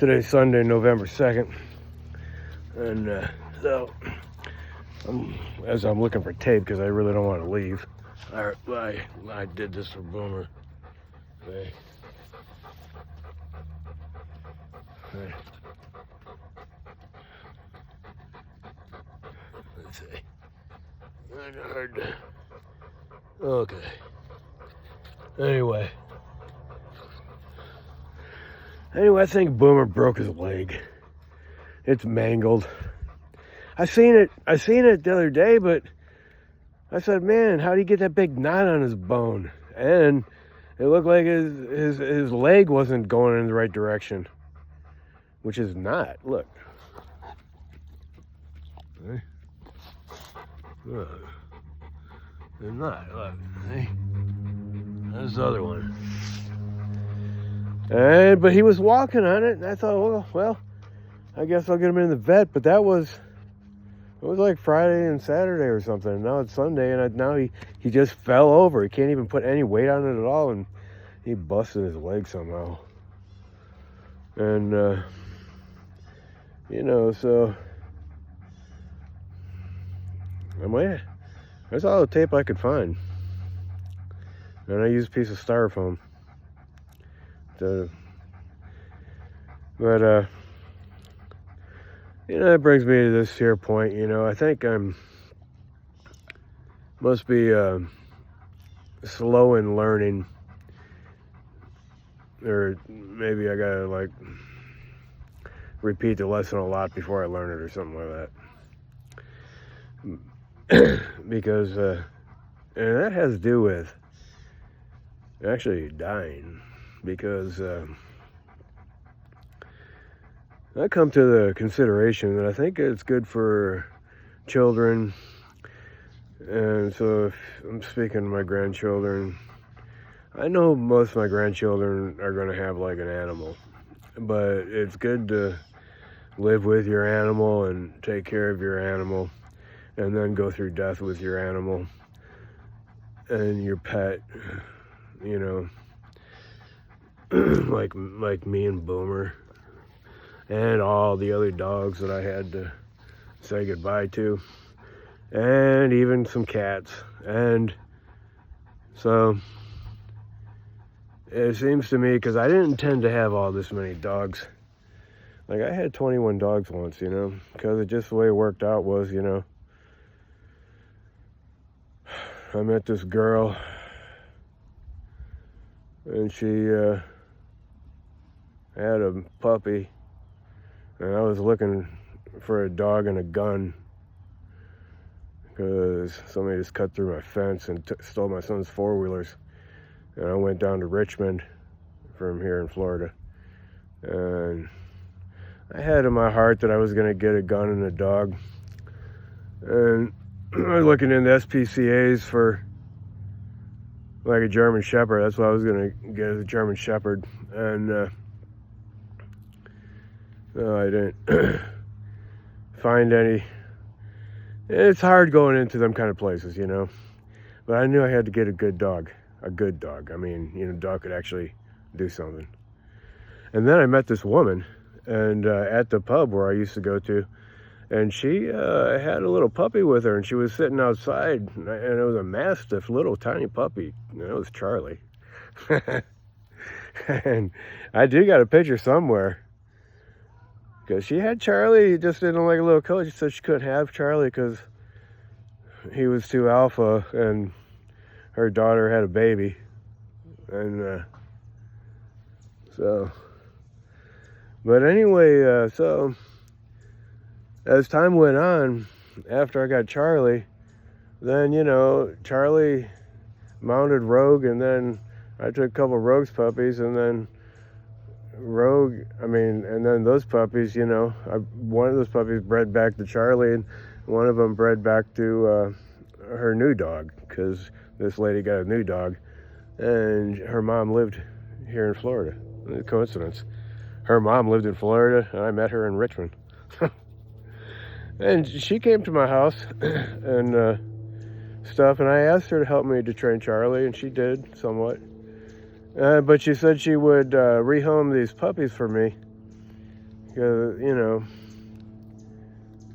Today's Sunday, November 2nd, and so as I'm looking for tape because I really don't want to leave, I did this for Boomer. Okay. Okay. Let's see. Okay. Anyway, I think Boomer broke his leg. It's mangled. I seen it the other day, but I said, man, how do you get that big knot on his bone? And it looked like his leg wasn't going in the right direction, which is not. Look. Look. They're not. Look. See? There's the other one. But he was walking on it, and I thought, well, I guess I'll get him in the vet. But it was like Friday and Saturday or something. Now it's Sunday, and now he just fell over. He can't even put any weight on it at all, and he busted his leg somehow. And so that's all the tape I could find, and I used a piece of styrofoam. But that brings me to this here point. I think must be slow in learning, or maybe I gotta repeat the lesson a lot before I learn it, or something like that. Because and that has to do with actually dying, because I come to the consideration that I think it's good for children. And so if I'm speaking to my grandchildren, I know most of my grandchildren are going to have like an animal, but it's good to live with your animal and take care of your animal, and then go through death with your animal and your pet, like me and Boomer and all the other dogs that I had to say goodbye to, and even some cats. And so it seems to me, because I didn't intend to have all this many dogs. Like, I had 21 dogs once, because it just the way it worked out was, I met this girl, and she had a puppy, and I was looking for a dog and a gun, because somebody just cut through my fence and stole my son's four-wheelers. And I went down to Richmond from here in Florida, and I had in my heart that I was going to get a gun and a dog. And I was looking in the SPCAs for like a German Shepherd. That's what I was going to get, as a German Shepherd. And no, I didn't find any. It's hard going into them kind of places, But I knew I had to get a good dog. A good dog. I mean, a dog could actually do something. And then I met this woman, and at the pub where I used to go to, and she had a little puppy with her, and she was sitting outside, and it was a Mastiff, little tiny puppy. And it was Charlie. And I do got a picture somewhere, because she had Charlie. He just didn't like a little coat. She said she couldn't have Charlie because he was too alpha, and her daughter had a baby. And but anyway, so as time went on, after I got Charlie, then Charlie mounted Rogue, and then I took a couple of Rogue's puppies, and then and then those puppies, one of those puppies bred back to Charlie, and one of them bred back to her new dog, because this lady got a new dog, and her mom lived here in Florida. Coincidence. Her mom lived in Florida, and I met her in Richmond. And she came to my house and stuff, and I asked her to help me to train Charlie, and she did somewhat. But she said she would rehome these puppies for me You know,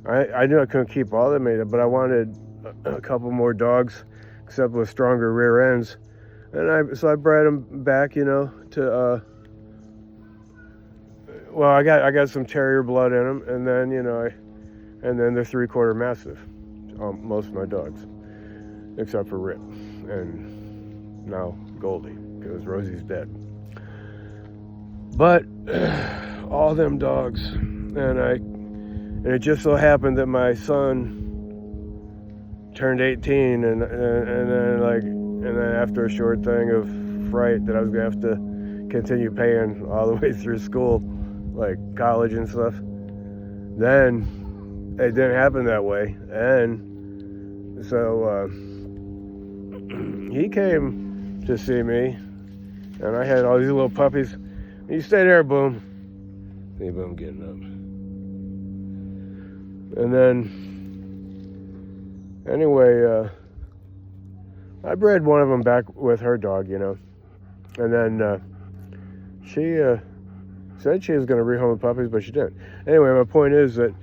I knew I couldn't keep all of them, but I wanted a couple more dogs, except with stronger rear ends. And so I bred them back, you know, to well, I got some terrier blood in them, and then you know, and then they're 3/4 mastiff. Most of my dogs, except for Rip, and now Goldie, because Rosie's dead. But all them dogs, and it just so happened that my son turned 18, and then after a short thing of fright that I was gonna have to continue paying all the way through school, like college and stuff. Then it didn't happen that way, and so he came to see me, and I had all these little puppies. You stay there, Boom. See Boom getting up. And then, anyway, I bred one of them back with her dog, you know. And then she said she was going to rehome the puppies, but she didn't. Anyway, my point is that,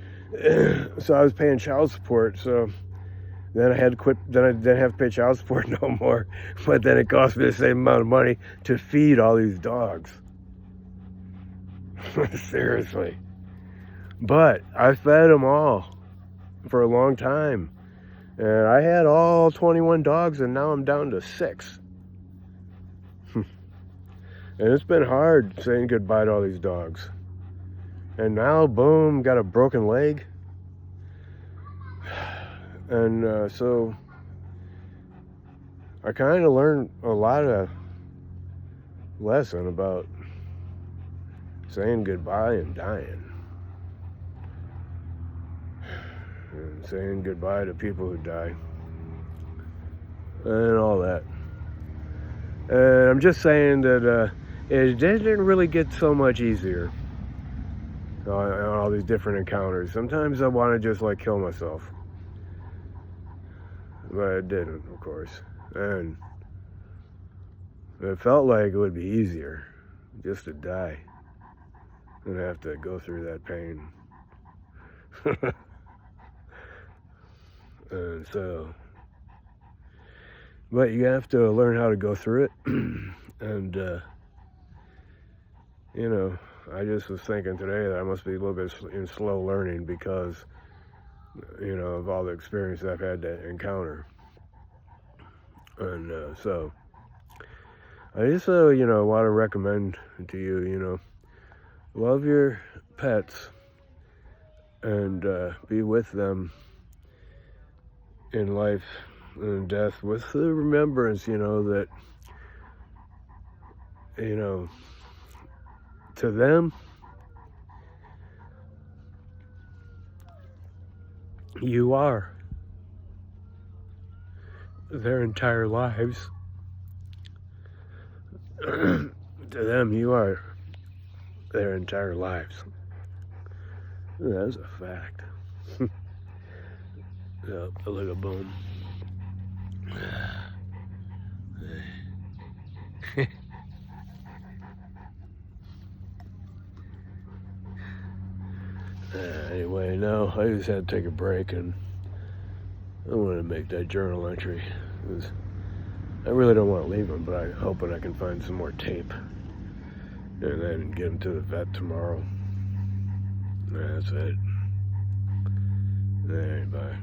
so I was paying child support, so then I had to quit. Then I didn't have to pay child support no more. But then it cost me the same amount of money to feed all these dogs. Seriously. But I fed them all for a long time. And I had all 21 dogs, and now I'm down to 6. And it's been hard saying goodbye to all these dogs. And now, Boom, got a broken leg. And so I kind of learned a lot of lesson about saying goodbye and dying. And saying goodbye to people who die. And all that. And I'm just saying that it didn't really get so much easier on all these different encounters. Sometimes I want to just like kill myself. But I didn't, of course. And it felt like it would be easier just to die than have to go through that pain. And so, but you have to learn how to go through it. And, you know, I just was thinking today that I must be a little bit in slow learning because, you know, of all the experience I've had to encounter. And so, I just, you know, want to recommend to you, you know, love your pets and be with them in life and death with the remembrance, you know, that, you know, to them, you are their entire lives. To them, you are their entire lives. That's a fact. Yep, look at Boom. Anyway, no, I just had to take a break, and I wanted to make that journal entry. I really don't want to leave him, but I'm hoping I can find some more tape and then get him to the vet tomorrow. That's it. All right, bye.